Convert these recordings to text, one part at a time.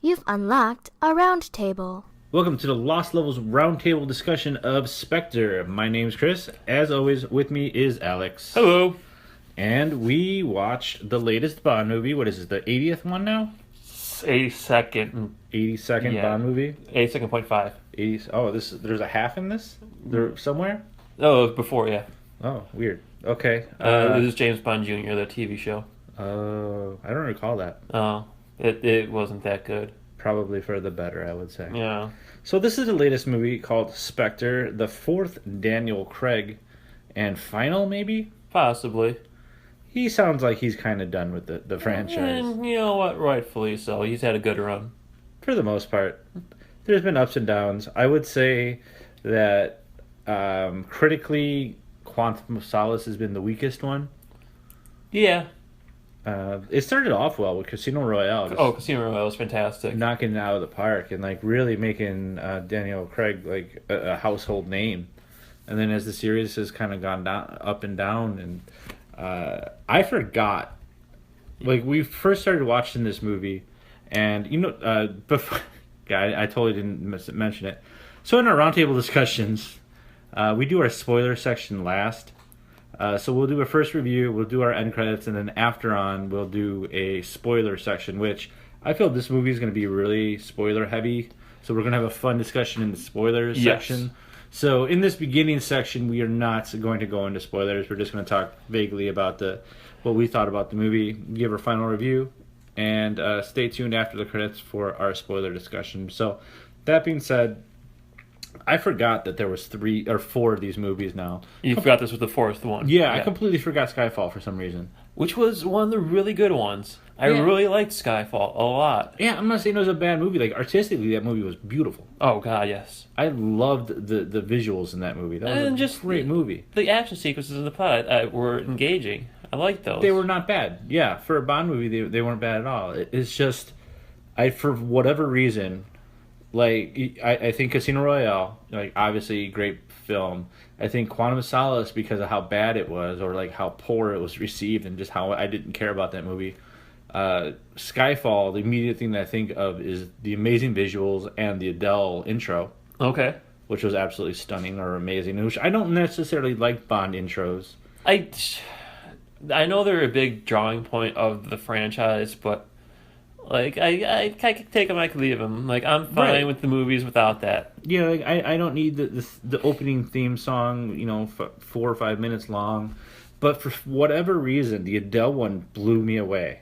You've unlocked a Roundtable. Welcome to the Lost Levels Roundtable discussion of Spectre. My name's Chris. As always, with me is Alex. Hello. And we watched the latest Bond movie. What is it, the 80th one now? 82nd. 82nd Bond movie? 82nd.5. 80, there's a half in this? There somewhere? Oh, it was before, yeah. Oh, weird. Okay. This is James Bond Jr., the TV show. I don't recall that. Oh, it wasn't that good. Probably for the better, I would say. Yeah. So this is the latest movie called Spectre, the fourth Daniel Craig, and final, maybe? Possibly. He sounds like he's kind of done with the franchise. And you know what? Rightfully so. He's had a good run. For the most part. There's been ups and downs. I would say that critically, Quantum of Solace has been the weakest one. Yeah. It started off well with Casino Royale. Casino Royale was fantastic. Knocking it out of the park and like really making Daniel Craig like a household name. And then as the series has kind of gone down, up and down, and I forgot, like we first started watching this movie, and before, I totally didn't mention it. So in our roundtable discussions, we do our spoiler section last. So we'll do a first review, we'll do our end credits, and then after on, we'll do a spoiler section, which I feel this movie is going to be really spoiler heavy. So we're going to have a fun discussion in the spoilers section. So in this beginning section, we are not going to go into spoilers. We're just going to talk vaguely about what we thought about the movie, give our final review, and stay tuned after the credits for our spoiler discussion. So that being said, I forgot that there was 3 or 4 of these movies now. You forgot this was the fourth one. Yeah, I completely forgot Skyfall for some reason. Which was one of the really good ones. I really liked Skyfall a lot. Yeah, I'm not saying it was a bad movie. Like, artistically, that movie was beautiful. Oh, God, yes. I loved the visuals in that movie. That was a great movie. The action sequences in the plot were engaging. I liked those. They were not bad. Yeah, for a Bond movie, they weren't bad at all. It's just, for whatever reason, like, I think Casino Royale, like, obviously great film. I think Quantum of Solace, because of how bad it was, or like how poor it was received, and just how I didn't care about that movie. Skyfall, the immediate thing that I think of is the amazing visuals and the Adele intro. Okay. Which was absolutely stunning or amazing. Which I don't necessarily like Bond intros. I know they're a big drawing point of the franchise, but like I could take them, I could leave them. Like I'm fine with the movies without that. Yeah, like I don't need the opening theme song, 4 or 5 minutes long. But for whatever reason, the Adele one blew me away.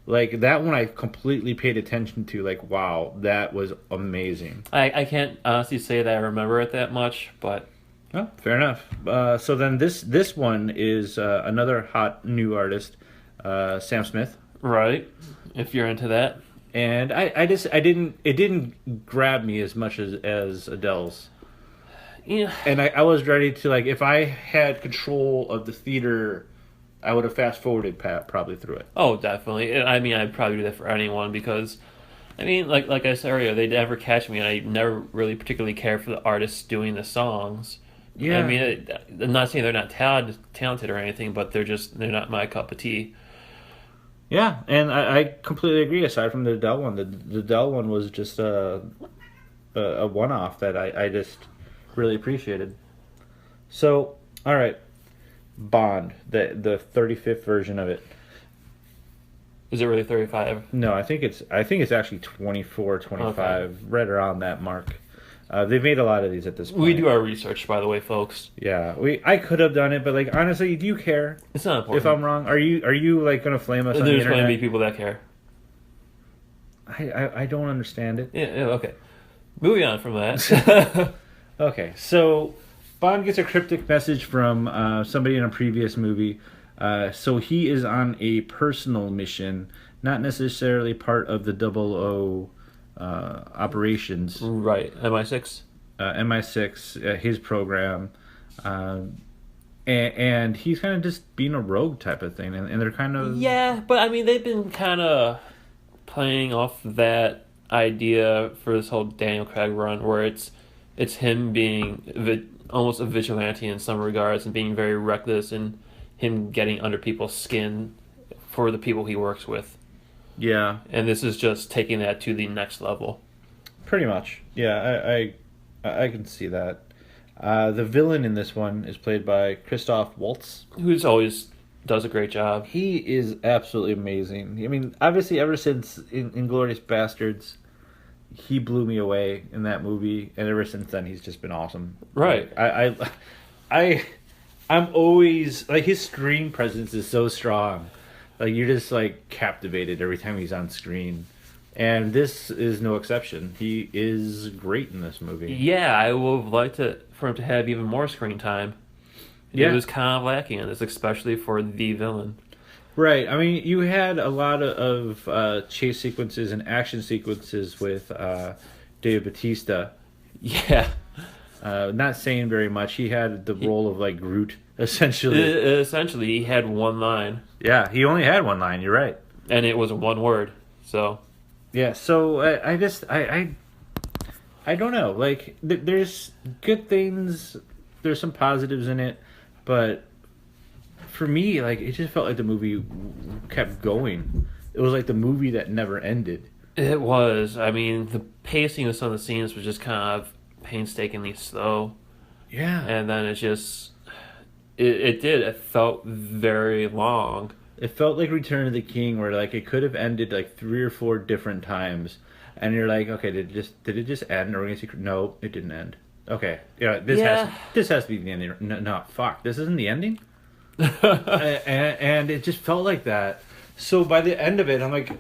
Like, that one I completely paid attention to. Like, wow, that was amazing. I can't honestly say that I remember it that much, but... Oh, fair enough. So then this one is another hot new artist, Sam Smith. Right, if you're into that. And it didn't grab me as much as Adele's. Yeah. And I was ready to, like, if I had control of the theater, I would have fast-forwarded probably through it. Oh, definitely. I mean, I'd probably do that for anyone because, I mean, like I said earlier, they never catch me, and I never really particularly care for the artists doing the songs. Yeah. I mean, I'm not saying they're not talented or anything, but they're not my cup of tea. Yeah, and I completely agree. Aside from the Adele one, the Adele one was just a one-off that I just really appreciated. So, all right. Bond, the 35th version of it. Is it really 35? No, I think it's actually 24, 25, right around that mark. They've made a lot of these at this point. We do our research, by the way, folks. Yeah, I could have done it, but like honestly, do you care? It's not important. If I'm wrong, are you like gonna flame us on the internet? There's going to be people that care. I don't understand it. Yeah, okay. Moving on from that. Okay, so Bond gets a cryptic message from somebody in a previous movie. So he is on a personal mission, not necessarily part of the 00 operations. Right, MI6? MI6, his program. And he's kind of just being a rogue type of thing. And they're kind of... Yeah, but I mean, they've been kind of playing off that idea for this whole Daniel Craig run, where it's him being almost a vigilante in some regards and being very reckless and him getting under people's skin for the people he works with. Yeah, and this is just taking that to the next level. pretty much. Yeah, I can see that. The villain in this one is played by Christoph Waltz. Who's always does a great job. He is absolutely amazing. I mean, obviously, ever since Inglourious Bastards, he blew me away in that movie, and ever since then, he's just been awesome. Right. Like, I'm always like his screen presence is so strong. Like you're just like captivated every time he's on screen, and this is no exception. He is great in this movie. Yeah, I would have liked for him to have even more screen time. Yeah. It was kind of lacking in this, especially for the villain. Right. I mean, you had a lot of chase sequences and action sequences with Dave Bautista. Yeah. Not saying very much. He had the role of like Groot, essentially. Essentially, he had one line, Yeah, he only had one line. You're right. and it was one word. So, Yeah. So I don't know. Like, there's good things. There's some positives in it, but for me, like, it just felt like the movie kept going. It was like the movie that never ended. it was. I mean, the pacing of some of the scenes was just kind of painstakingly slow. Yeah. And then it just... It did. It felt very long. It felt like Return of the King, where like it could have ended like 3 or 4 different times, and you're like, okay, did it just end? Or are we gonna see? No, it didn't end. Okay, yeah, this has to be the ending. No, fuck, this isn't the ending. And it just felt like that. So by the end of it, I'm like,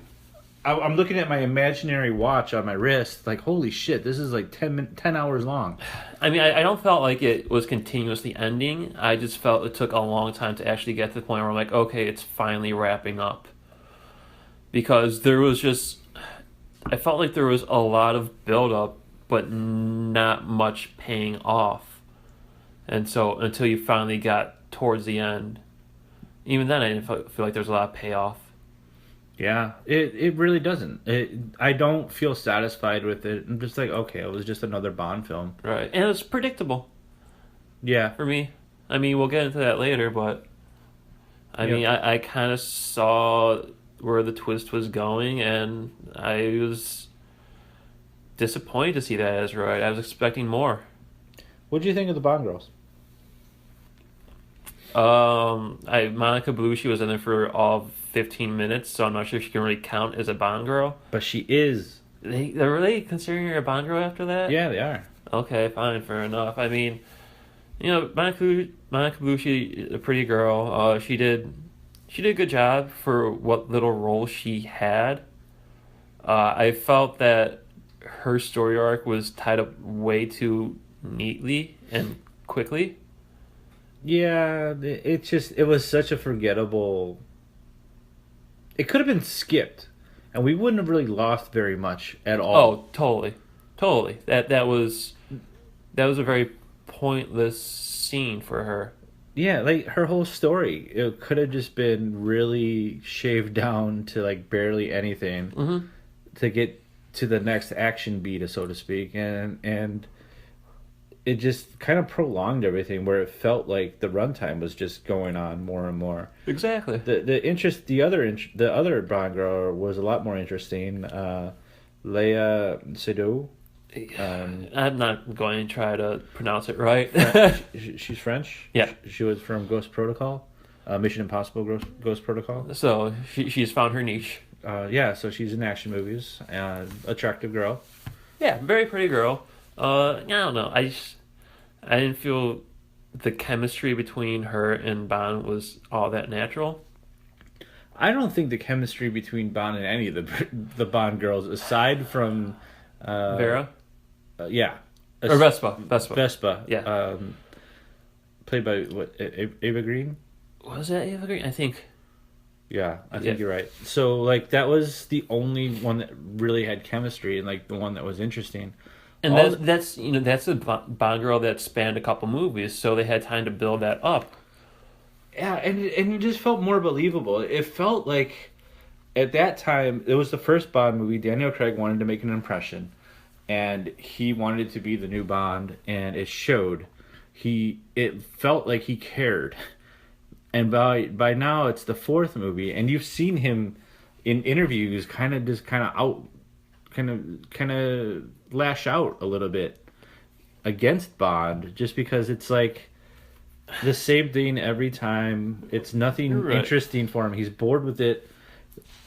I'm looking at my imaginary watch on my wrist, like, holy shit, this is like 10 hours long. I mean, I don't felt like it was continuously ending. I just felt it took a long time to actually get to the point where I'm like, okay, it's finally wrapping up. Because there was just... I felt like there was a lot of build-up, but not much paying off. And so, until you finally got towards the end, even then I didn't feel like there was a lot of payoff. Yeah, it really doesn't. I don't feel satisfied with it. I'm just like, okay, it was just another Bond film. Right. And it's predictable Yeah. for me. I mean, we'll get into that later, but... I mean, I kind of saw where the twist was going, and I was disappointed to see that as right. I was expecting more. What do you think of the Bond girls? Monica Bellucci was in there for all 15 minutes, so I'm not sure if she can really count as a Bond girl. But she is. They're really considering her a Bond girl after that? Yeah, they are. Okay, fine, fair enough. I mean, you know, Monica Bellucci, a pretty girl. She did a good job for what little role she had. I felt that her story arc was tied up way too neatly and quickly. Yeah, it was such a forgettable... It could have been skipped, and we wouldn't have really lost very much at all. Oh, totally. That was a very pointless scene for her. Yeah, like her whole story, it could have just been really shaved down to like barely anything to get to the next action beat, so to speak, and it just kind of prolonged everything, where it felt like the runtime was just going on more and more. Exactly. The other Bond girl was a lot more interesting. Leia Seydoux. I'm not going to try to pronounce it right. She's French. Yeah. She was from Ghost Protocol, Mission Impossible Ghost Protocol. So she's found her niche. Yeah, so she's in action movies. Attractive girl. Yeah, very pretty girl. I don't know. I didn't feel the chemistry between her and Bond was all that natural. I don't think the chemistry between Bond and any of the Bond girls, aside from Vera? Yeah. Or Vespa. Vespa. Yeah. Played by what? Ava Green? Was that Ava Green? I think. Yeah, I think you're right. So like that was the only one that really had chemistry, and like the one that was interesting. And that's a Bond girl that spanned a couple movies, so they had time to build that up. Yeah, and it just felt more believable. It felt like at that time it was the first Bond movie. Daniel Craig wanted to make an impression, and he wanted to be the new Bond, and it showed. It felt like he cared, and by now it's the fourth movie, and you've seen him in interviews kind of lash out a little bit against Bond, just because it's like the same thing every time. It's nothing interesting for him. He's bored with it.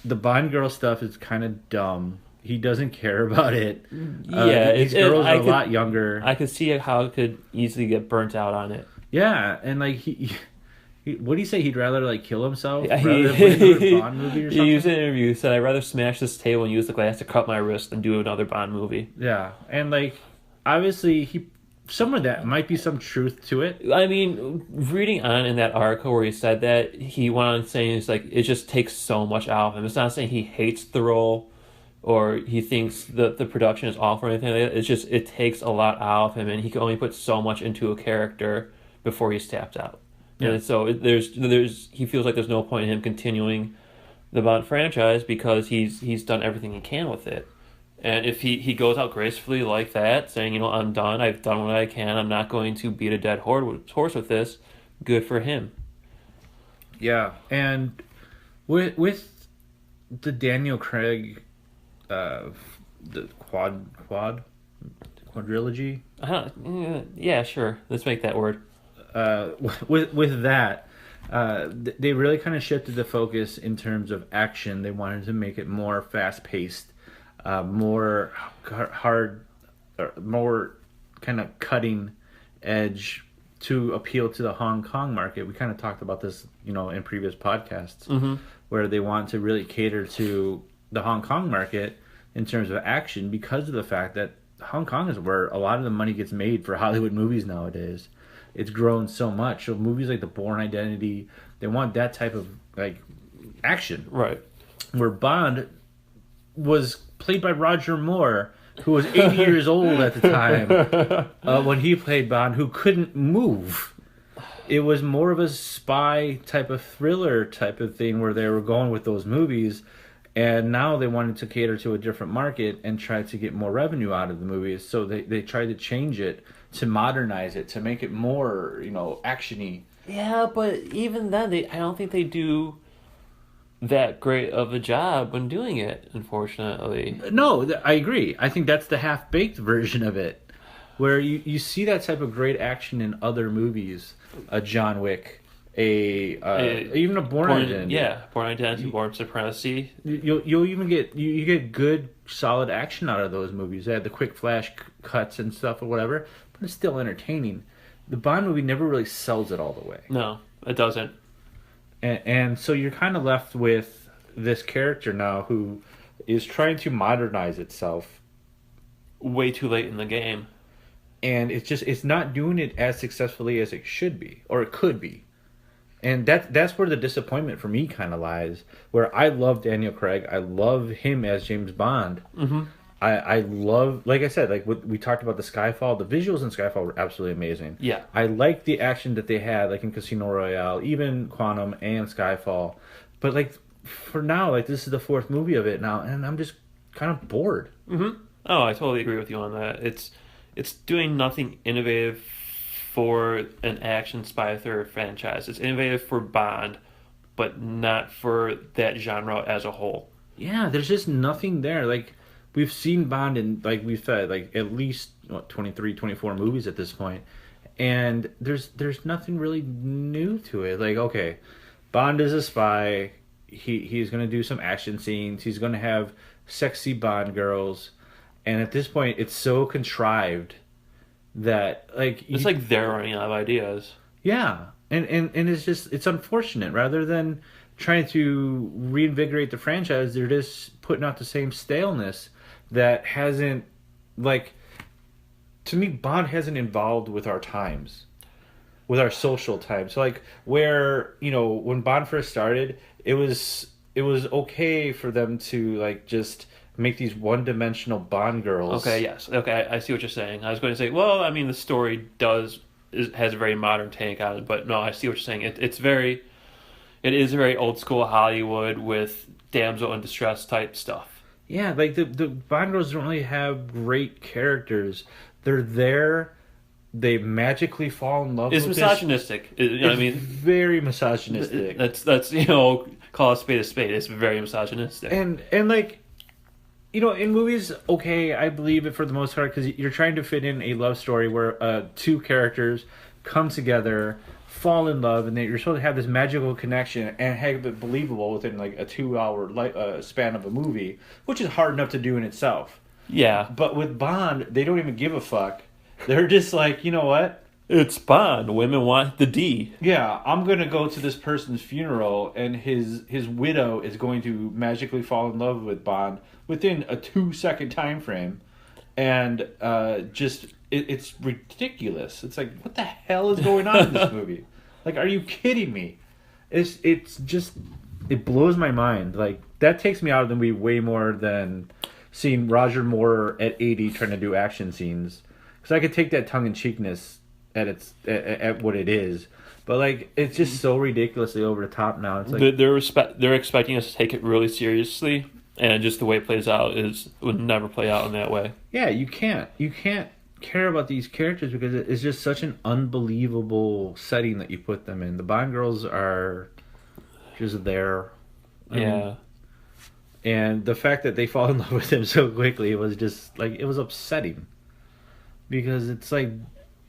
The Bond girl stuff is kind of dumb. He doesn't care about it. These girls are a lot younger. I could see how it could easily get burnt out on it. Yeah, and like he what do you say? He'd rather like kill himself rather than play another Bond movie or something. He used an interview, said, "I'd rather smash this table and use the glass to cut my wrist than do another Bond movie." Yeah, and like obviously some of that might be some truth to it. I mean, reading on in that article where he said that, he went on saying it's like it just takes so much out of him. It's not saying he hates the role or he thinks the production is awful or anything like that. It's just it takes a lot out of him, and he can only put so much into a character before he's tapped out. Yeah. And so there's he feels like there's no point in him continuing the Bond franchise because he's done everything he can with it. And if he goes out gracefully like that, saying, I'm done, I've done what I can, I'm not going to beat a dead horse with this, good for him. Yeah, and with the Daniel Craig, the quadrilogy. Yeah, sure. Let's make that word. With that, they really kind of shifted the focus in terms of action. They wanted to make it more fast paced, more hard, more kind of cutting edge to appeal to the Hong Kong market. We kind of talked about this, in previous podcasts, where they want to really cater to the Hong Kong market in terms of action because of the fact that Hong Kong is where a lot of the money gets made for Hollywood movies nowadays. It's grown so much. So movies like The Bourne Identity, they want that type of like action. Right. Where Bond was played by Roger Moore, who was 80 years old at the time when he played Bond, who couldn't move. It was more of a spy type of thriller type of thing where they were going with those movies. And now they wanted to cater to a different market and try to get more revenue out of the movies. So they tried to change it, to modernize it, to make it more, action-y. Yeah, but even then, I don't think they do that great of a job when doing it, unfortunately. No, I agree. I think that's the half-baked version of it, where you see that type of great action in other movies. A John Wick, even a Bourne Identity. Yeah, Bourne Identity, Bourne Supremacy. You'll even get you get good solid action out of those movies. They had the quick flash cuts and stuff or whatever, but it's still entertaining. The Bond movie never really sells it all the way. No, it doesn't. And so you're kind of left with this character now who is trying to modernize itself. Way too late in the game. And it's not doing it as successfully as it should be, or it could be. And that's where the disappointment for me kind of lies, where I love Daniel Craig. I love him as James Bond. Mm-hmm. I love, like I said, like we talked about the Skyfall. The visuals in Skyfall were absolutely amazing. Yeah. I like the action that they had, like in Casino Royale, even Quantum and Skyfall. But like for now, like this is the fourth movie of it now, and I'm just kind of bored. Mm-hmm. Oh, I totally agree with you on that. It's doing nothing innovative for an action spy thriller franchise. It's innovative for Bond, but not for that genre as a whole. Yeah, there's just nothing there. Like, we've seen Bond in, like we've said, like at least 23, 24 movies at this point, and there's nothing really new to it. Like, okay, Bond is a spy. He's going to do some action scenes. He's going to have sexy Bond girls. And at this point, it's so contrived that it's like they're running out of ideas. Yeah, and it's unfortunate. Rather than trying to reinvigorate the franchise, they're just putting out the same staleness that hasn't, like, to me, Bond hasn't evolved with our times, with our social times. So like where when Bond first started, it was okay for them to like just make these one-dimensional Bond girls. Okay, yes. Okay, I see what you're saying. I was going to say, well, I mean, the story has a very modern take on it, but no, I see what you're saying. It is very old school Hollywood with damsel in distress type stuff. Yeah, like the Bond girls don't really have great characters. They're there. They magically fall in love with misogynistic. It's very misogynistic. That's call a spade a spade. It's very misogynistic. And like, in movies, okay, I believe it for the most part because you're trying to fit in a love story where two characters come together, fall in love, and you're supposed to have this magical connection and have it believable within like a 2-hour span of a movie, which is hard enough to do in itself. Yeah. But with Bond, they don't even give a fuck. They're just like, you know what? It's Bond. Women want the D. Yeah, I'm going to go to this person's funeral, and his widow is going to magically fall in love with Bond within a 2-second time frame. And it's ridiculous. It's like, what the hell is going on in this movie? Like, are you kidding me? It's just, it blows my mind. Like, that takes me out of the movie way more than seeing Roger Moore at 80 trying to do action scenes. Because I could take that tongue-in-cheekness at what it is, but like it's just so ridiculously over the top now. It's like they're expecting us to take it really seriously, and just the way it plays out would never play out in that way. Yeah, you can't care about these characters because it's just such an unbelievable setting that you put them in. The Bond girls are just there. I mean, and the fact that they fall in love with him so quickly was just like, it was upsetting because it's like.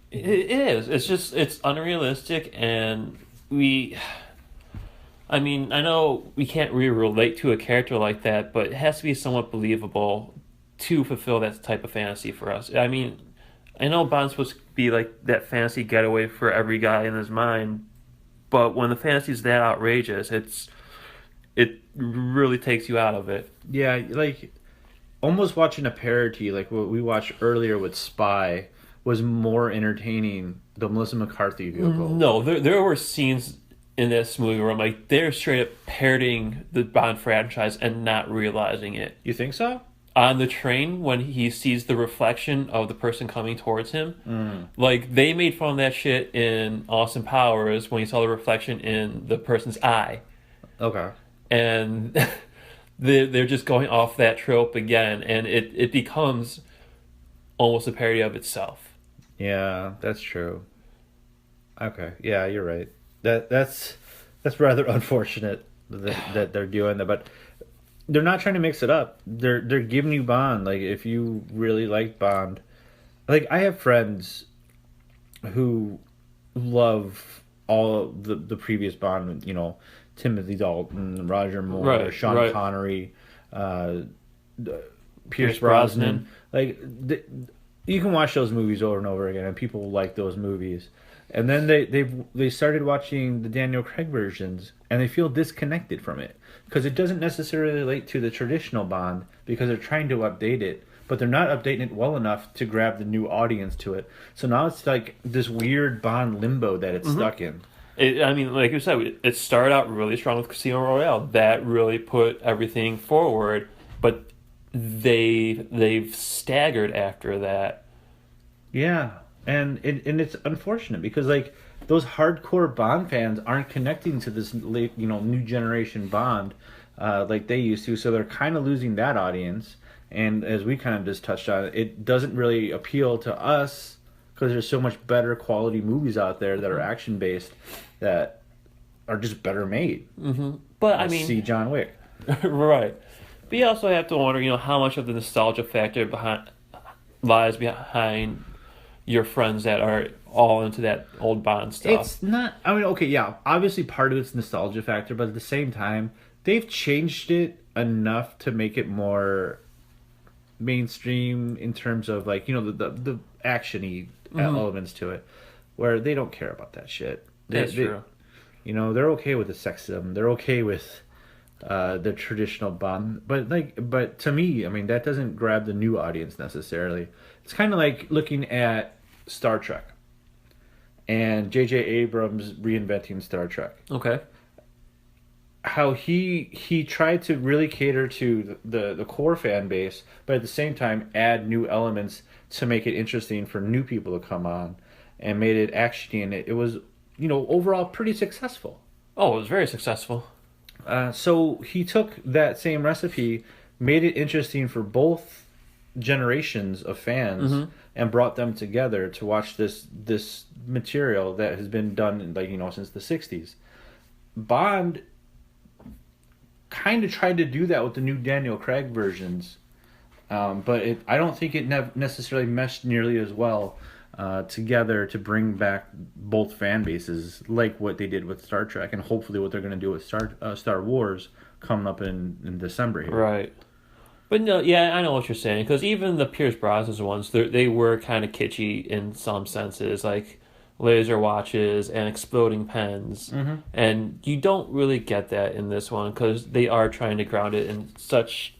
It is. It's unrealistic, and I know we can't really relate to a character like that, but it has to be somewhat believable to fulfill that type of fantasy for us. I mean, I know Bond's supposed to be like that fantasy getaway for every guy in his mind, but when the fantasy is that outrageous, it really takes you out of it. Yeah, like almost watching a parody like what we watched earlier with Spy was more entertaining. The Melissa McCarthy vehicle. No, there were scenes in this movie where I'm like, they're straight up parodying the Bond franchise and not realizing it. You think so? On the train, when he sees the reflection of the person coming towards him, like they made fun of that shit in Austin Powers when he saw the reflection in the person's eye. Okay. And they're just going off that trope again, and it becomes almost a parody of itself. Yeah, that's true. Okay, yeah, you're right. That's rather unfortunate that they're doing that, but they're not trying to mix it up. They're giving you Bond. Like, if you really like Bond, like I have friends who love all the previous Bond. Timothy Dalton, Roger Moore, Sean Connery, Pierce Brosnan. Like. You can watch those movies over and over again, and people like those movies. And then they started watching the Daniel Craig versions, and they feel disconnected from it because it doesn't necessarily relate to the traditional Bond because they're trying to update it, but they're not updating it well enough to grab the new audience to it. So now it's like this weird Bond limbo that it's stuck in. Like you said, it started out really strong with Casino Royale. That really put everything forward, but they've staggered after that. Yeah, and it's unfortunate because like those hardcore Bond fans aren't connecting to this late, new generation Bond like they used to, so they're kind of losing that audience. And as we kind of just touched on, it doesn't really appeal to us because there's so much better quality movies out there that are action based that are just better made. Mm-hmm. But see John Wick, right? But you also have to wonder, how much of the nostalgia factor lies behind your friends that are all into that old Bond stuff. It's not. Okay, yeah. Obviously, part of it's nostalgia factor, but at the same time, they've changed it enough to make it more mainstream in terms of like the actiony elements to it, where they don't care about that shit. That's true. They're okay with the sexism. They're okay with the traditional Bond, but to me, that doesn't grab the new audience necessarily. It's kind of like looking at Star Trek and J.J. Abrams reinventing Star Trek. Okay. How he tried to really cater to the core fan base, but at the same time add new elements to make it interesting for new people to come on, and made it actiony, and it was overall pretty successful. Oh, it was very successful. So he took that same recipe, made it interesting for both generations of fans, and brought them together to watch this material that has been done since the 60s. Bond kind of tried to do that with the new Daniel Craig versions, but I don't think it necessarily meshed nearly as well together to bring back both fan bases like what they did with Star Trek, and hopefully what they're going to do with Star Wars coming up in December here. Right. But no, yeah, I know what you're saying, because even the Pierce Brosnan ones, they were kind of kitschy in some senses, like laser watches and exploding pens, and you don't really get that in this one because they are trying to ground it in such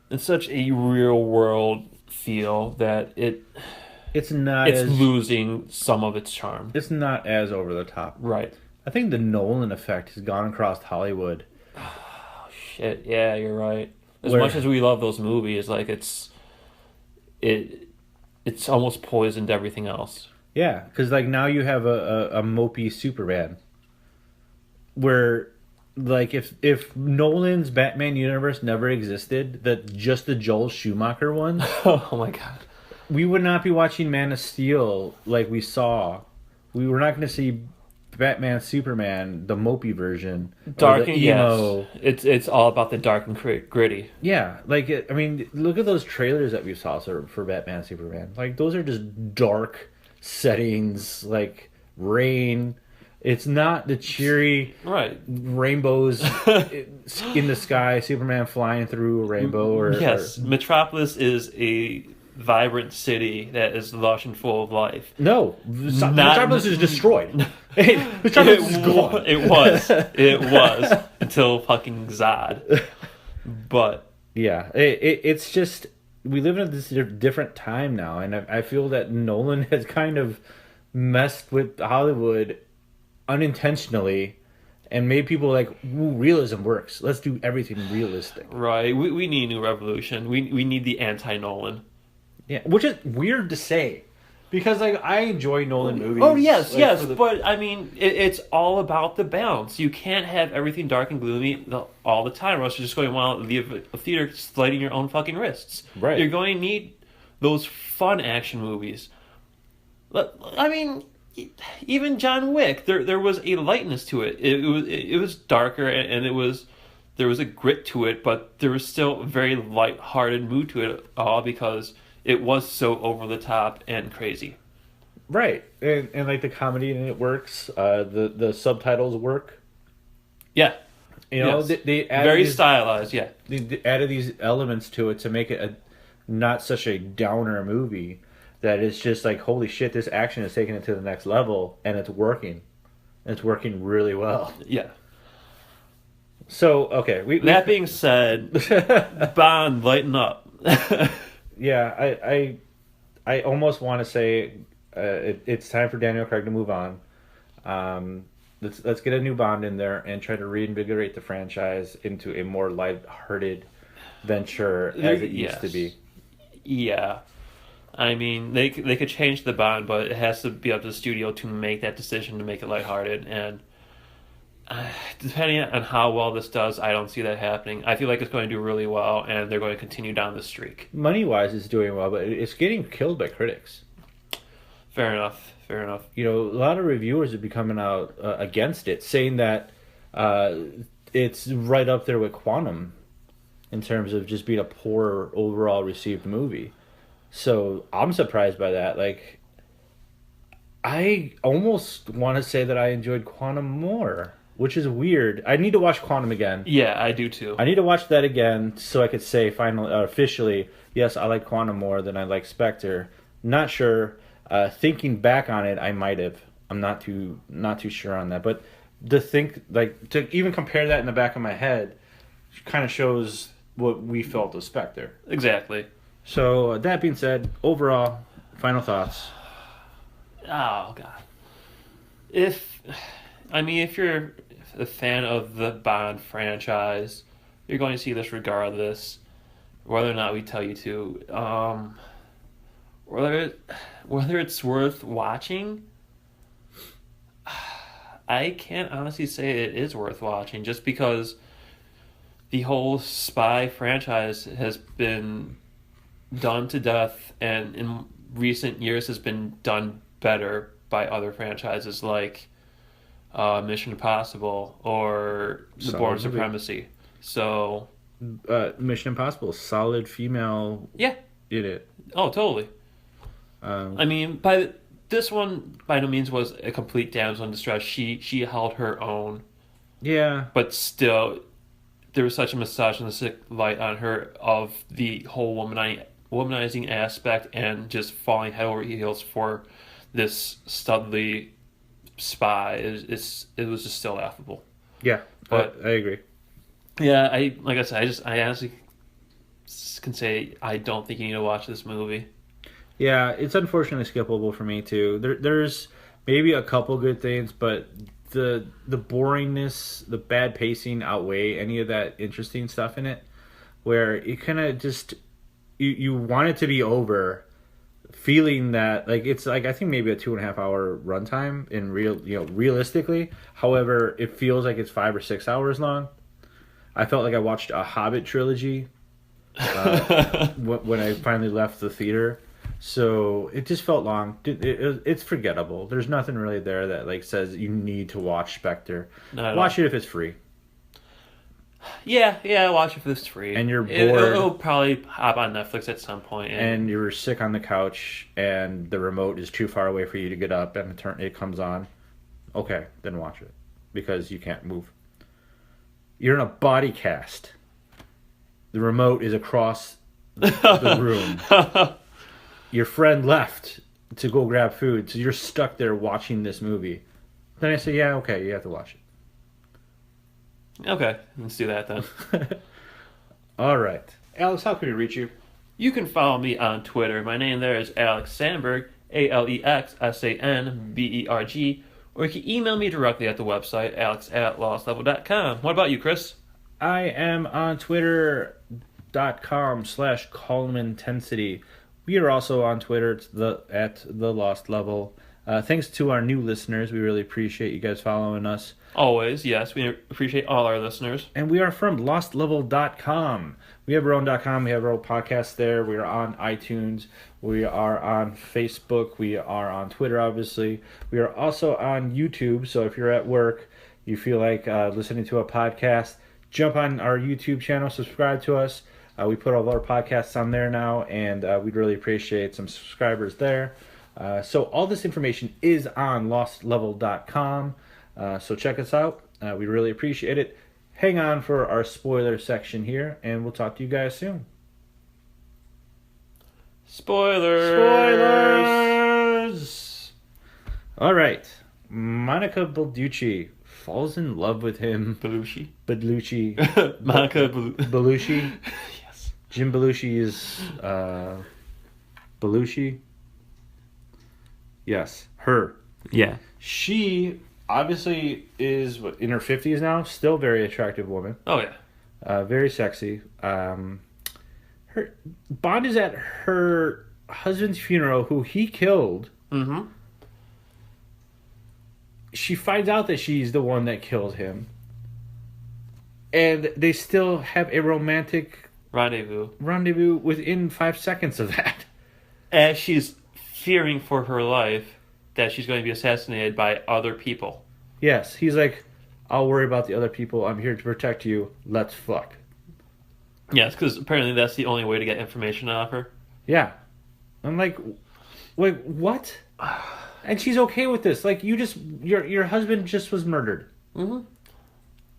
a real world feel that it's losing some of its charm. It's not as over the top. Right. I think the Nolan effect has gone across Hollywood. Oh, shit, yeah, you're right. As much as we love those movies, like it's almost poisoned everything else. Yeah, because like now you have a mopey Superman, where like if Nolan's Batman universe never existed, just the Joel Schumacher one, Oh my god, we would not be watching Man of Steel like we saw. We were not going to see Batman Superman, the mopey version, dark and emo. Yes. It's all about the dark and gritty. Yeah, like I mean, look at those trailers that we saw for Batman Superman. Like those are just dark settings, like rain. It's not the cheery rainbows in the sky, Superman flying through a rainbow. Yes, Metropolis is a vibrant city that is lush and full of life. No, Metropolis is destroyed. Metropolis is gone. It was until fucking Zod. But yeah, it's just we live in this different time now, and I feel that Nolan has kind of messed with Hollywood unintentionally and made people like, ooh, realism works. Let's do everything realistic. Right. We need a new revolution. We need the anti-Nolan. Yeah, which is weird to say. Because like I enjoy Nolan movies. Oh yes, like, yes, but I mean, it's all about the balance. You can't have everything dark and gloomy all the time, or else you're just going to leave a theater sliding your own fucking wrists. Right. You're going to need those fun action movies. I mean, even John Wick, there was a lightness to it. It was darker and there was a grit to it, but there was still a very light-hearted mood to it, all because it was so over the top and crazy. Right. And like the comedy in it works. The subtitles work. Yeah. You know, yes. they added very stylized, yeah. They added these elements to it to make it not such a downer movie that it's just like, holy shit, this action is taking it to the next level and it's working. It's working really well. Yeah. So, okay. That being said, Bond, lighten up. Yeah, I almost want to say it's time for Daniel Craig to move on. Let's get a new Bond in there and try to reinvigorate the franchise into a more lighthearted venture as it used to be. Yeah. I mean, they could change the Bond, but it has to be up to the studio to make that decision to make it lighthearted. And depending on how well this does, I don't see that happening. I feel like it's going to do really well, and they're going to continue down the streak. Money-wise, it's doing well, but it's getting killed by critics. Fair enough. You know, a lot of reviewers have been coming out against it, saying that it's right up there with Quantum in terms of just being a poor overall received movie. So I'm surprised by that. Like, I almost want to say that I enjoyed Quantum more, which is weird. I need to watch Quantum again. Yeah, I do too. I need to watch that again so I could say finally, officially, yes, I like Quantum more than I like Spectre. Not sure. Thinking back on it, I might have. I'm not too sure on that. But to even compare that in the back of my head kind of shows what we felt of Spectre. Exactly. So that being said, overall, final thoughts. Oh god. If you're a fan of the Bond franchise, you're going to see this regardless, whether or not we tell you to. Whether it's worth watching, I can't honestly say it is worth watching, just because the whole spy franchise has been done to death, and in recent years has been done better by other franchises like Mission Impossible or The Bourne Supremacy. So Mission Impossible, solid female yeah. in it. Oh, totally. I mean, this one by no means was a complete damsel in distress. She held her own, Yeah. but still, there was such a misogynistic light on her of the whole womanizing aspect and just falling head over heels for this studly spy. It was just still laughable. Yeah, But I agree. yeah, like I said, I honestly can say I don't think you need to watch this movie. Yeah, it's unfortunately skippable for me too. There's maybe a couple good things, but the boringness, the bad pacing outweigh any of that interesting stuff in it. Where you kind of just you want it to be over, feeling that like it's like I think maybe a 2.5 hour runtime in realistically. However, it feels like it's 5 or 6 hours long. I felt like I watched a Hobbit trilogy when I finally left the theater. So it just felt long. It's forgettable. There's nothing really there that like says you need to watch Spectre. Watch it if it's free. Yeah, watch it if it's free. And you're bored. It'll probably hop on Netflix at some point. And you're sick on the couch, and the remote is too far away for you to get up, and it comes on. Okay, then watch it because you can't move. You're in a body cast. The remote is across the room. Your friend left to go grab food, so you're stuck there watching this movie. Then I say, yeah, okay, you have to watch it. Okay, let's do that then. All right. Alex, how can we reach you? You can follow me on Twitter. My name there is Alex Sandberg, AlexSanberg, or you can email me directly at the website, alex@lostlevel.com. What about you, Chris? I am on Twitter.com/columnintensity. We are also on Twitter at the Lost Level. Thanks to our new listeners. We really appreciate you guys following us. Always, yes. We appreciate all our listeners. And we are from lostlevel.com. We have our own .com. We have our own podcast there. We are on iTunes. We are on Facebook. We are on Twitter, obviously. We are also on YouTube. So if you're at work, you feel like listening to a podcast, jump on our YouTube channel, subscribe to us. We put all of our podcasts on there now, and we'd really appreciate some subscribers there. So all this information is on lostlevel.com. So check us out. We really appreciate it. Hang on for our spoiler section here, and we'll talk to you guys soon. Spoilers! All right. Monica Bellucci falls in love with him. Belushi. Monica Belushi. Bellucci. Yes. Jim Belushi is Belushi. Yes, her. Yeah. She obviously is in her 50s now, still a very attractive woman. Oh, yeah. Very sexy. Her Bond is at her husband's funeral, who he killed. Mm-hmm. She finds out that she's the one that killed him. And they still have a romantic rendezvous within 5 seconds of that. As she's fearing for her life that she's going to be assassinated by other people. Yes, he's like, I'll worry about the other people. I'm here to protect you. Let's fuck. Yes, because apparently that's the only way to get information out of her. Yeah. I'm like, wait, what? And she's okay with this. Like, your husband just was murdered. Mm-hmm.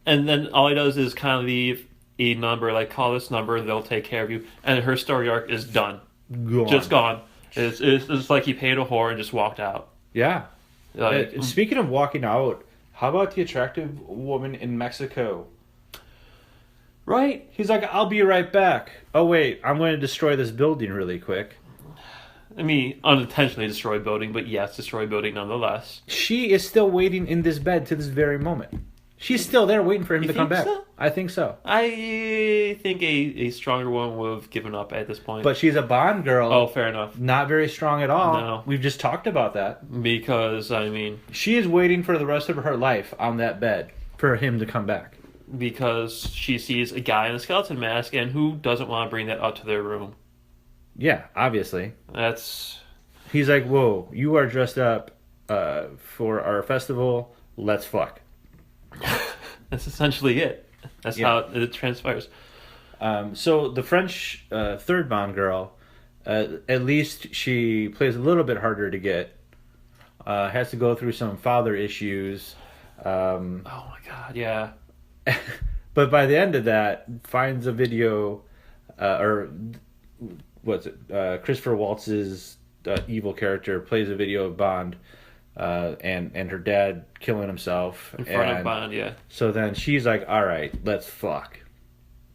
And then all he does is kind of leave a number, like, call this number, they'll take care of you. And her story arc is done. Gone. Just gone. It's like he paid a whore and just walked out. Yeah. Like, speaking of walking out, how about the attractive woman in Mexico? Right? He's like, I'll be right back. Oh, wait, I'm going to destroy this building really quick. I mean, unintentionally destroy building, but yes, destroy building nonetheless. She is still waiting in this bed to this very moment. She's still there waiting for him to come back. So? I think so. I think a stronger one would have given up at this point. But she's a Bond girl. Oh, fair enough. Not very strong at all. No. We've just talked about that. Because, I mean... She is waiting for the rest of her life on that bed for him to come back. Because she sees a guy in a skeleton mask, and who doesn't want to bring that up to their room? Yeah, obviously. That's... He's like, whoa, you are dressed up for our festival. Let's fuck. That's essentially it. That's Yeah. how it transpires. So the French third Bond girl, at least she plays a little bit harder to get. Has to go through some father issues. Oh my god, yeah. But by the end of that, finds a video, or what's it? Christopher Waltz's evil character plays a video of Bond, and her dad killing himself In front of and Bond, yeah. So then she's like, "All right, let's fuck,"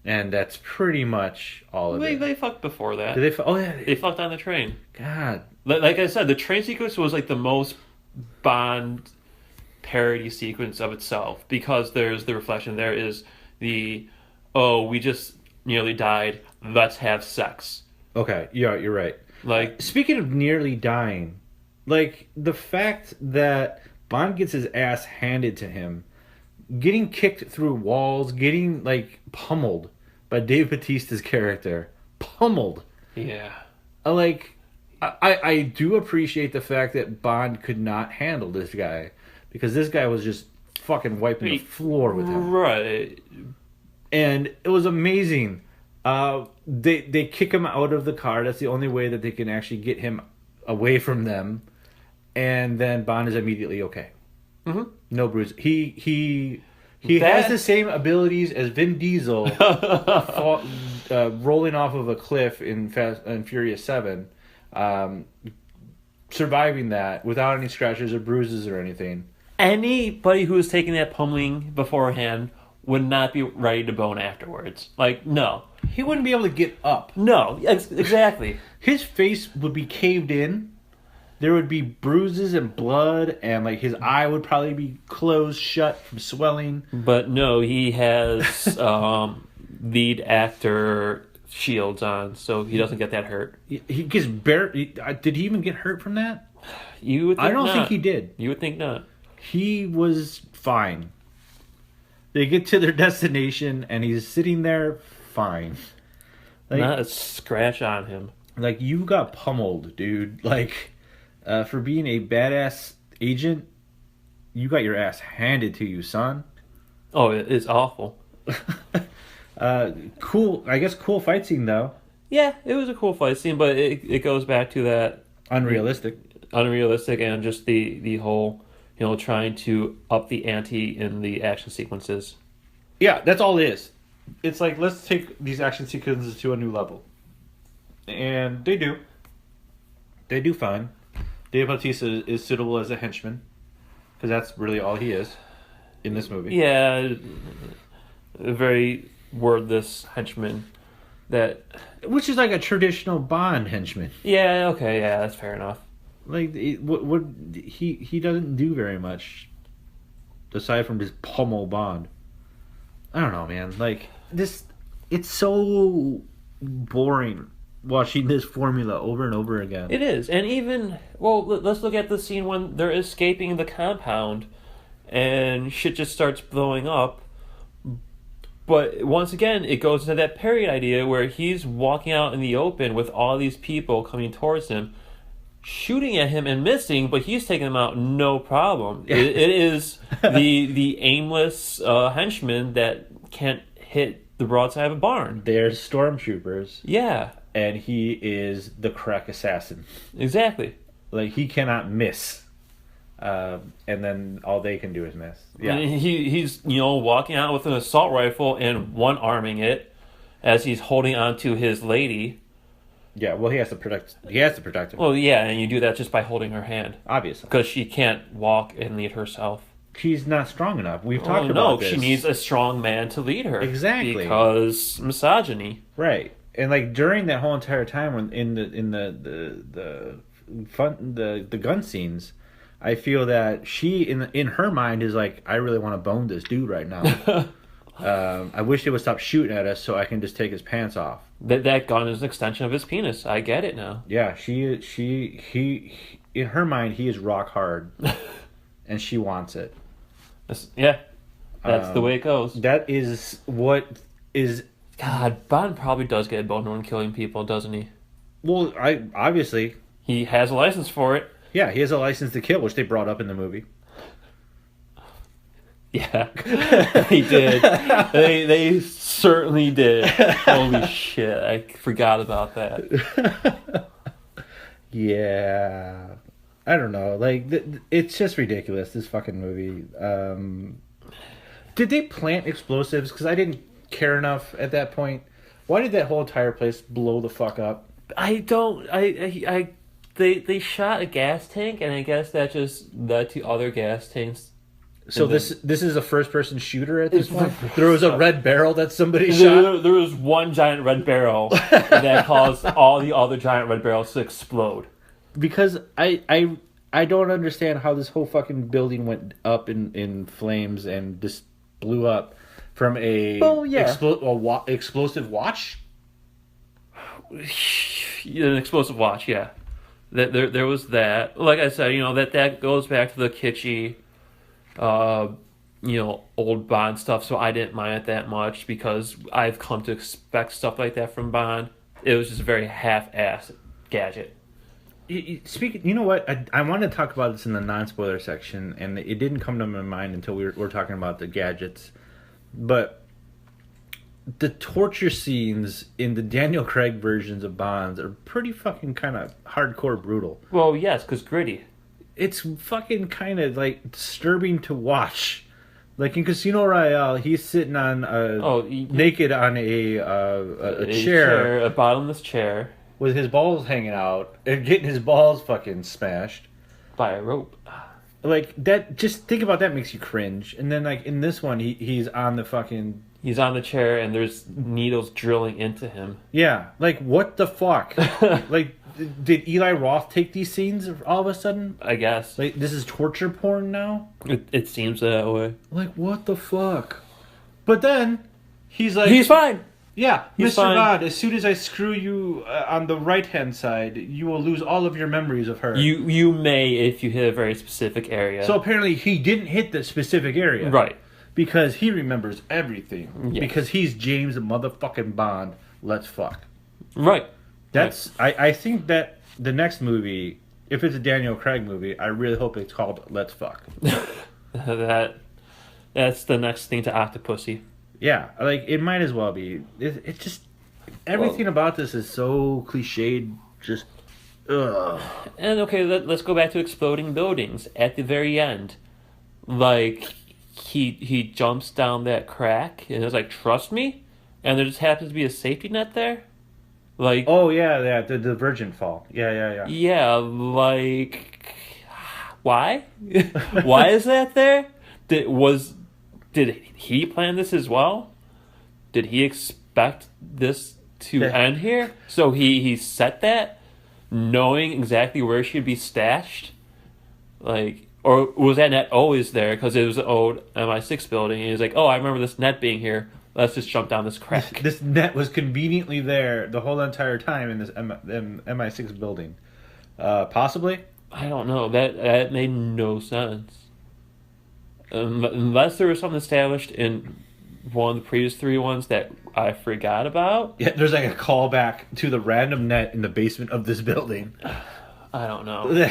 and that's pretty much all of it. They fucked before that. Did they? Oh yeah, They fucked on the train. God. Like I said, the train sequence was like the most Bond parody sequence of itself, because there's the reflection. There is the, oh, we just nearly died, let's have sex. Okay, yeah, you're right. Like, Speaking of nearly dying, like the fact that Bond gets his ass handed to him, getting kicked through walls, getting like pummeled by Dave Bautista's character, pummeled. yeah. Like, I do appreciate the fact that Bond could not handle this guy, because this guy was just fucking wiping the floor with him. Right. And it was amazing. They kick him out of the car. That's the only way that they can actually get him away from them. And then Bond is immediately okay. Mm-hmm. No bruise. He has the same abilities as Vin Diesel rolling off of a cliff in Fast and Furious 7, surviving that without any scratches or bruises or anything. Anybody who was taking that pummeling beforehand would not be ready to bone afterwards. Like, no. He wouldn't be able to get up. No, exactly. His face would be caved in. There would be bruises and blood, and like his eye would probably be closed shut from swelling. But no, he has lead actor shields on, so he doesn't get that hurt. He gets barely. Did he even get hurt from that? You would think I don't not. think he did. You would think not. He was fine. They get to their destination, and he's sitting there fine. Like, Not a scratch on him. like you got pummeled, dude. Like, for being a badass agent, you got your ass handed to you, son. Oh, it's awful. Cool. I guess cool fight scene though. Yeah, it was a cool fight scene, but it goes back to that Unrealistic. unrealistic and just the whole, trying to up the ante in the action sequences. Yeah, that's all it is. It's like, let's take these action sequences to a new level. And they do. They do fine. Dave Bautista is suitable as a henchman, because that's really all he is in this movie. Yeah, a very wordless henchman that... Which is like a traditional Bond henchman. Yeah, okay, yeah, that's fair enough. Like, he doesn't do very much aside from just pummel Bond. I don't know, man. Like, it's so boring watching this formula over and over again. It is, and even, well, let's look at the scene when they're escaping the compound and shit just starts blowing up. But once again, it goes into that period idea where he's walking out in the open with all these people coming towards him, shooting at him and missing, but he's taking them out no problem. It is the aimless henchman that can't hit the broadside of a barn. They're stormtroopers, Yeah, and he is the crack assassin. exactly. Like, he cannot miss. And then all they can do is miss. Yeah. And he's walking out with an assault rifle and one arming it as he's holding on to his lady. Yeah, well, he has to protect her. Well, yeah, and you do that just by holding her hand Obviously. because she can't walk and lead herself. She's not strong enough. We've talked about No, this. she needs a strong man to lead her. Exactly. Because misogyny. Right. And like during that whole entire time when in the gun scenes, I feel that she in her mind is like, I really want to bone this dude right now. I wish they would stop shooting at us so I can just take his pants off. That gun is an extension of his penis. I get it now. Yeah, he in her mind he is rock hard, and she wants it. That's the way it goes. That is what is. God, Bond probably does get a boner when killing people, doesn't he? Well, obviously He has a license for it. yeah, he has a license to kill, which they brought up in the movie. Yeah, they did. They certainly did. Holy shit! I forgot about that. Yeah, I don't know. Like, it's just ridiculous. This fucking movie. Did they plant explosives? Because I didn't care enough at that point. Why did that whole entire place blow the fuck up? I don't. They shot a gas tank, and I guess that just led to other gas tanks. So this is a first person shooter at this point. There was a red barrel that somebody shot. There was one giant red barrel that caused all the other giant red barrels to explode. Because I don't understand how this whole fucking building went up in flames and just blew up from a explosive watch. An explosive watch, yeah. There was that. Like I said, that goes back to the kitschy, old Bond stuff. So I didn't mind it that much because I've come to expect stuff like that from Bond. It was just a very half-assed gadget. Speaking, you know what? I wanted to talk about this in the non-spoiler section, and it didn't come to my mind until we were talking about the gadgets. But the torture scenes in the Daniel Craig versions of Bonds are pretty fucking kind of hardcore brutal. Well, yes, because gritty. It's fucking kind of like disturbing to watch. Like in Casino Royale, he's sitting on naked on a chair, a bottomless chair, with his balls hanging out and getting his balls fucking smashed by a rope. Like that, just think about that, makes you cringe. And then like in this one, he's on the fucking... He's on the chair and there's needles drilling into him. Yeah, like what the fuck? Like, did Eli Roth take these scenes all of a sudden? I guess. Like, this is torture porn now? It seems that way. Like, what the fuck? But then, he's like... He's fine! Yeah, He's Mr. fine. Bond, as soon as I screw you on the right-hand side, you will lose all of your memories of her. You may if you hit a very specific area. So apparently he didn't hit the specific area. Right. Because he remembers everything. Yes. Because he's James motherfucking Bond. Let's fuck. Right. That's... Right. I think that the next movie, if it's a Daniel Craig movie, I really hope it's called Let's Fuck. That's the next thing to Octopussy. Yeah, like, it might as well be. It's just... Everything about this is so cliched, just... Ugh. And okay, let's go back to exploding buildings. At the very end, like, he jumps down that crack, and it's like, trust me? And there just happens to be a safety net there? Like... Oh, yeah, the virgin fall. Yeah. Yeah, like... Why? Why is that there? Did he plan this as well? Did he expect this to end here? So he set that, knowing exactly where she'd be stashed? Like, or was that net always there because it was an old MI6 building? And he was like, oh, I remember this net being here. Let's just jump down this crack. This net was conveniently there the whole entire time in this MI6 building. Possibly? I don't know. That made no sense. Unless there was something established in one of the previous three ones that I forgot about. Yeah, there's like a callback to the random net in the basement of this building. I don't know.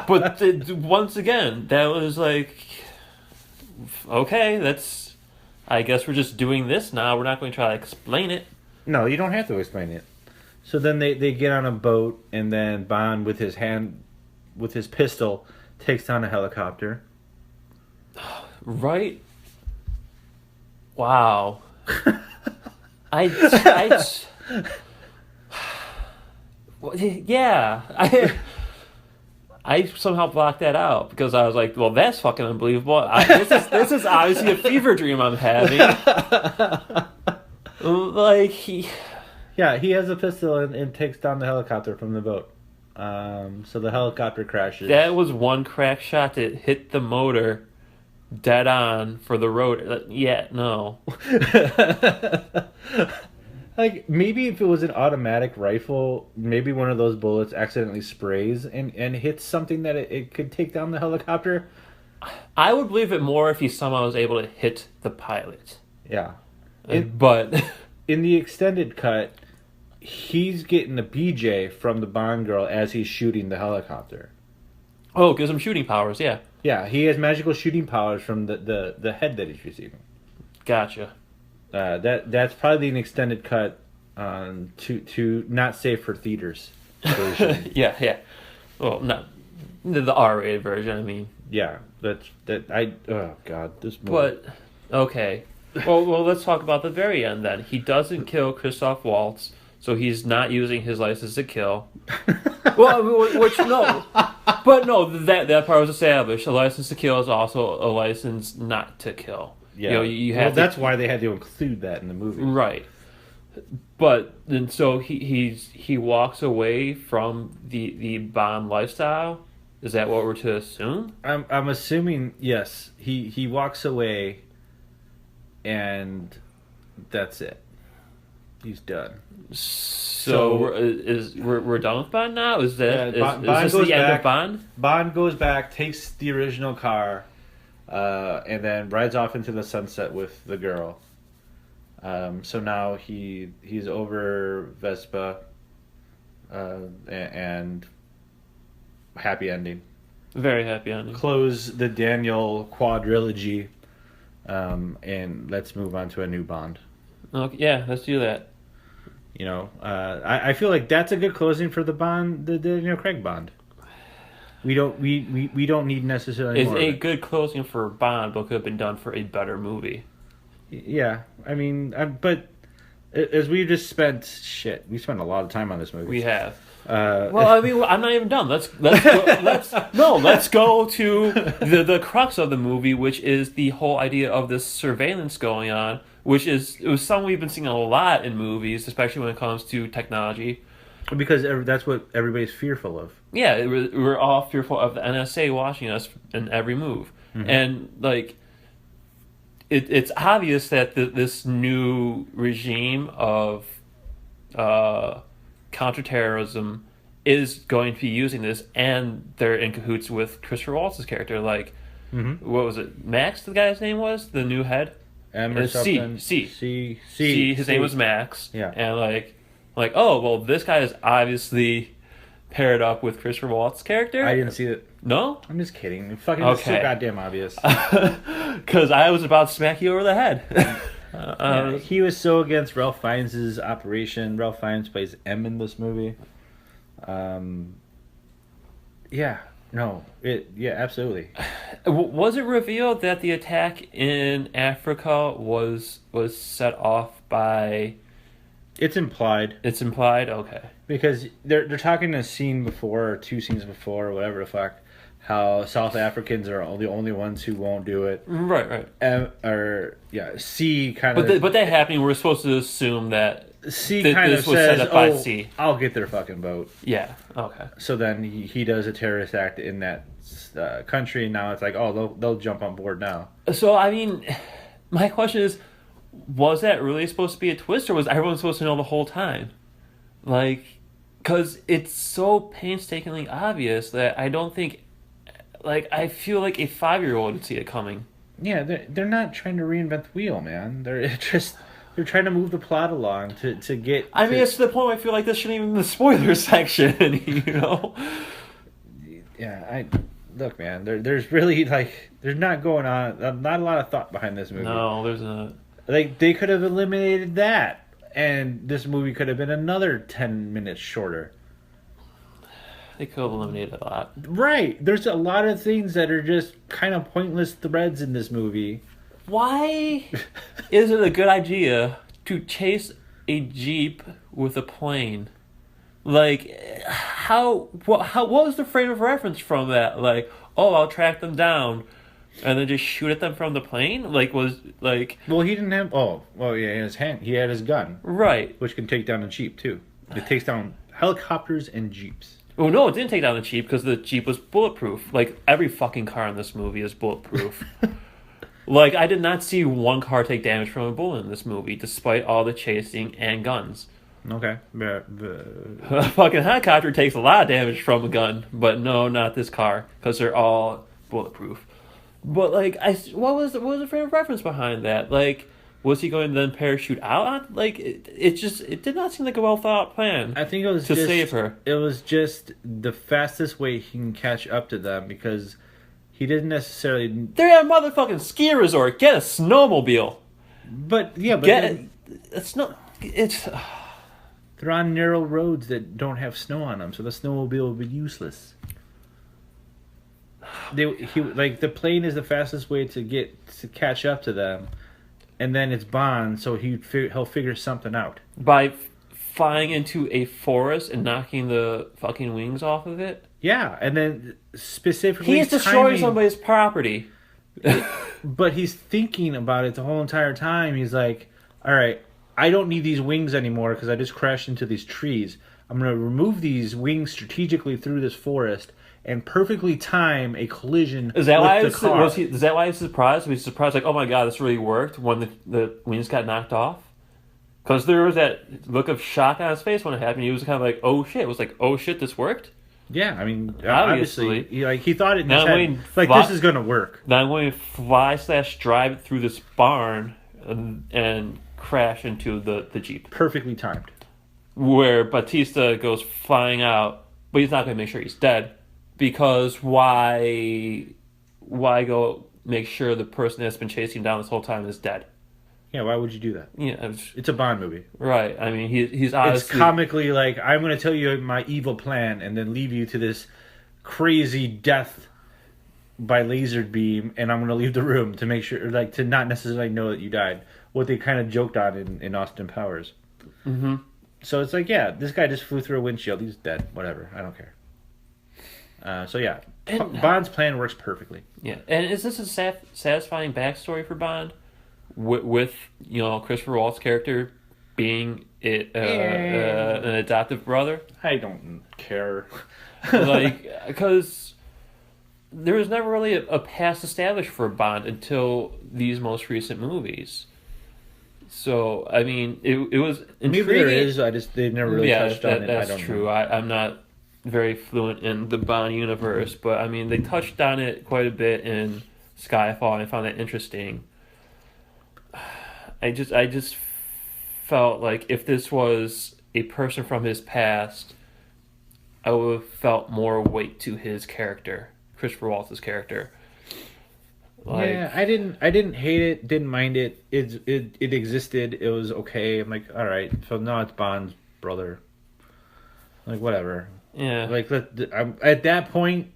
But once again, that was like, okay, that's... I guess we're just doing this now. We're not going to try to explain it. No, you don't have to explain it. So then they get on a boat, and then Bond, with his pistol, takes down a helicopter. Right? Wow. Yeah. I somehow blocked that out because I was like, well, that's fucking unbelievable. This is obviously a fever dream I'm having. Like, Yeah, he has a pistol and takes down the helicopter from the boat. So the helicopter crashes. That was one crack shot that hit the motor dead on for the road. Yeah, no. Like, maybe if it was an automatic rifle, maybe one of those bullets accidentally sprays and hits something that it could take down the helicopter. I would believe it more if he somehow was able to hit the pilot. Yeah. But in the extended cut, he's getting the BJ from the Bond girl as he's shooting the helicopter. Oh, gives him shooting powers, yeah. Yeah, he has magical shooting powers from the head that he's receiving. Gotcha. That's probably an extended cut to not safe for theaters version. Yeah. Well, not the R-rated version. I mean, Yeah, oh god, this movie. but okay. Well, let's talk about the very end then. He doesn't kill Christoph Waltz, so he's not using his license to kill. Well, which no, but no, that part was established. A license to kill is also a license not to kill. Yeah, You know, you have that's why they had to include that in the movie. right. But then, so he walks away from the Bond lifestyle. Is that what we're to assume? I'm assuming yes. He walks away, and that's it. He's done. So we're done with Bond now? Is that Bond is this goes the end back. of Bond? Bond goes back, takes the original car, and then rides off into the sunset with the girl. So now he's over Vespa, and happy ending. Very happy ending. Close the Daniel quadrilogy, and let's move on to a new Bond. Okay, yeah, let's do that. You know, I feel like that's a good closing for the Bond, the Daniel Craig Bond. We don't need necessarily It's more. a good closing for Bond, but could have been done for a better movie. Yeah, I mean, but as we just spent we spent a lot of time on this movie. We have. Well, I mean, I'm not even done. Let's go to the crux of the movie, which is the whole idea of this surveillance going on, which it was something we've been seeing a lot in movies, especially when it comes to technology. Because that's what everybody's fearful of. Yeah, we're all fearful of the NSA watching us in every move, and like. It's obvious that this new regime of counterterrorism is going to be using this, and they're in cahoots with Christopher Waltz's character. Like, what was it? Max, the guy's name was? The new head? M or something. C. C. His name was Max. Yeah. And like, oh, well, this guy is obviously paired up with Christopher Waltz's character. I didn't see it. No? I'm just kidding. It's so goddamn obvious. Because I was about to smack you over the head. He was so against Ralph Fiennes' operation. Ralph Fiennes plays M in this movie. Absolutely. Was it revealed that the attack in Africa was set off by... It's implied. It's implied? Okay. Because they're talking a scene before, or two scenes before, or whatever the fuck, how South Africans are the only ones who won't do it. Right. C kind of... But that happening, we're supposed to assume that C kind of this was says, set up by C. I'll get their fucking boat. Yeah, okay. So then he does a terrorist act in that country, and now it's like, oh, they'll jump on board now. So, I mean, my question is, was that really supposed to be a twist, or was everyone supposed to know the whole time? Like, because it's so painstakingly obvious that I don't think... Like, I feel like a 5-year-old would see it coming. Yeah, they're not trying to reinvent the wheel, man. They're trying to move the plot along to get... I mean, it's to the point where I feel like this shouldn't even be the spoiler section, you know? Yeah, look, man, there's really, like, there's not going on... Not a lot of thought behind this movie. No, there's not. Like, they could have eliminated that, and this movie could have been another 10 minutes shorter. They could have eliminated a lot. Right. There's a lot of things that are just kind of pointless threads in this movie. Why is it a good idea to chase a Jeep with a plane? Like, what was the frame of reference from that? Like, oh, I'll track them down and then just shoot at them from the plane? Like, Well, he didn't have... Oh, well, yeah, in his hand. He had his gun. Right. Which can take down a Jeep, too. It takes down helicopters and Jeeps. Oh, no, it didn't take down the Jeep because the Jeep was bulletproof. Like, every fucking car in this movie is bulletproof. Like, I did not see one car take damage from a bullet in this movie, despite all the chasing and guns. Okay. A fucking helicopter takes a lot of damage from a gun, but no, not this car, because they're all bulletproof. But, like, what was the frame of reference behind that? Like, was he going to then parachute out? Like, it did not seem like a well thought plan. I think it was to save her. It was just the fastest way he can catch up to them, because he didn't necessarily. They're at a motherfucking ski resort. Get a snowmobile. But yeah, but It's they're on narrow roads that don't have snow on them, so the snowmobile would be useless. The plane is the fastest way to catch up to them, and then it's Bond, so he'll figure something out by flying into a forest and knocking the fucking wings off of it. Yeah, and then specifically, He's destroying somebody's property. But he's thinking about it the whole entire time. He's like, "All right, I don't need these wings anymore because I just crashed into these trees. I'm going to remove these wings strategically through this forest." And perfectly time a collision is that with why the car. Is that why he's surprised? Was he surprised like, oh my god, this really worked when the wings got knocked off? Because there was that look of shock on his face when it happened. He was kind of like, oh shit. It was like, oh shit, this worked? Yeah, I mean, obviously. He thought it in his head, this is going to work. Now I'm going to fly/drive it through this barn and crash into the Jeep. Perfectly timed. Where Batista goes flying out, but he's not going to make sure he's dead. Because why go make sure the person that's been chasing down this whole time is dead? Yeah, why would you do that? Yeah, it's a Bond movie, right? I mean, he's obviously... It's comically like, I'm going to tell you my evil plan, and then leave you to this crazy death by laser beam, and I'm going to leave the room to make sure, like, to not necessarily know that you died. What they kind of joked on in Austin Powers. Mm-hmm. So it's like, yeah, this guy just flew through a windshield. He's dead. Whatever. I don't care. So yeah, Bond's plan works perfectly. Yeah, and is this a satisfying backstory for Bond, with Christopher Waltz's character being an adoptive brother? I don't care. Because there was never really a past established for Bond until these most recent movies. So I mean, it was intriguing. Maybe there is. They never really touched on it. That's I don't true. know. I'm not very fluent in the Bond universe, but I mean, they touched on it quite a bit in Skyfall, and I found that interesting. I just felt like if this was a person from his past, I would have felt more weight to his character, Christopher Waltz's character. Yeah, I didn't hate it, didn't mind it. It existed. It was okay. I'm like, all right. So now it's Bond's brother. Like, whatever. Yeah. Like, at that point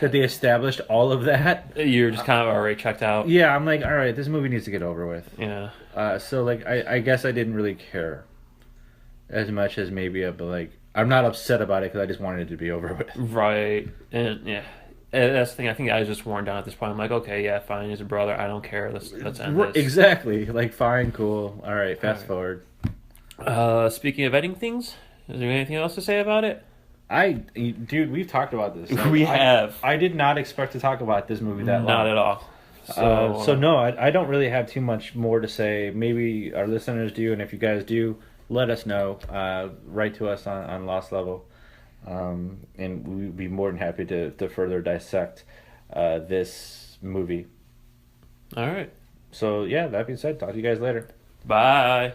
that they established all of that, you're just kind of already checked out. Yeah, I'm like, all right, this movie needs to get over with. Yeah. So like, I guess I didn't really care as much as maybe, but like, I'm not upset about it because I just wanted it to be over with. Right. And yeah. And that's the thing. I think I was just worn down at this point. I'm like, okay, yeah, fine. He's a brother. I don't care. Let's end this. Exactly. Like, fine, cool. All right, fast forward. Speaking of editing things, is there anything else to say about it? Dude, we've talked about this. Like, we have. I did not expect to talk about this movie that long. Not at all. So no, I don't really have too much more to say. Maybe our listeners do, and if you guys do, let us know. Write to us on Lost Level. And we'd be more than happy to further dissect this movie. All right. So yeah, that being said, talk to you guys later. Bye.